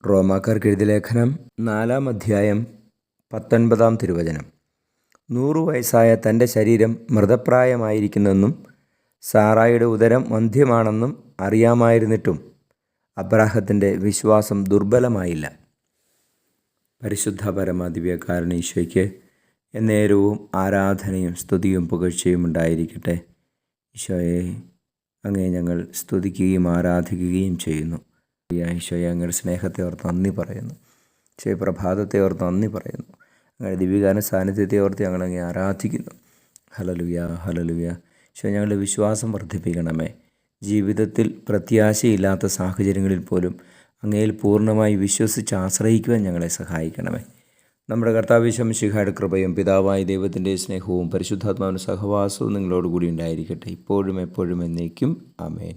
റോമാക്കാർക്ക് എഴുതിയ ലേഖനം 4-ാം അധ്യായം 19-ാം തിരുവചനം. 100 വയസ്സായ തൻ്റെ ശരീരം മൃതപ്രായമായിരിക്കുന്നെന്നും സാറായുടെ ഉദരം വന്ധ്യമാണെന്നും അറിയാമായിരുന്നിട്ടും അബ്രാഹത്തിൻ്റെ വിശ്വാസം ദുർബലമായില്ല. പരിശുദ്ധ പരമദിവ്യകാരുണ്യ ഈശോയ്ക്ക് എന്നേരവും ആരാധനയും സ്തുതിയും പുകഴ്ചയും ഉണ്ടായിരിക്കട്ടെ. ഈശോയെ, അങ്ങേ ഞങ്ങൾ സ്തുതിക്കുകയും ആരാധിക്കുകയും ചെയ്യുന്നു. ഈശോയെ, അങ്ങയുടെ സ്നേഹത്തെ ഓർത്ത് നന്ദി പറയുന്നു. ഈശോയെ, പ്രഭാതത്തെ ഓർത്ത് നന്ദി പറയുന്നു. അങ്ങയുടെ ദിവ്യകാരുണ്യ സാന്നിധ്യത്തെ ഓർത്ത് ഞങ്ങൾ അങ്ങേ ആരാധിക്കുന്നു. Hallelujah, hallelujah. ഈശോയെ, ഞങ്ങളുടെ വിശ്വാസം വർദ്ധിപ്പിക്കണമേ. ജീവിതത്തിൽ പ്രത്യാശയില്ലാത്ത സാഹചര്യങ്ങളിൽ പോലും അങ്ങയിൽ പൂർണ്ണമായി വിശ്വസിച്ച് ആശ്രയിക്കുവാൻ ഞങ്ങളെ സഹായിക്കണമേ. നമ്മുടെ കർത്താവ് യേശു മിശിഹായുടെ കൃപയും പിതാവായ ദൈവത്തിൻ്റെ സ്നേഹവും പരിശുദ്ധാത്മാവിൻ്റെ സഹവാസവും നിങ്ങളോടുകൂടി ഉണ്ടായിരിക്കട്ടെ, ഇപ്പോഴും എപ്പോഴും എന്നേക്കും. ആമേൻ.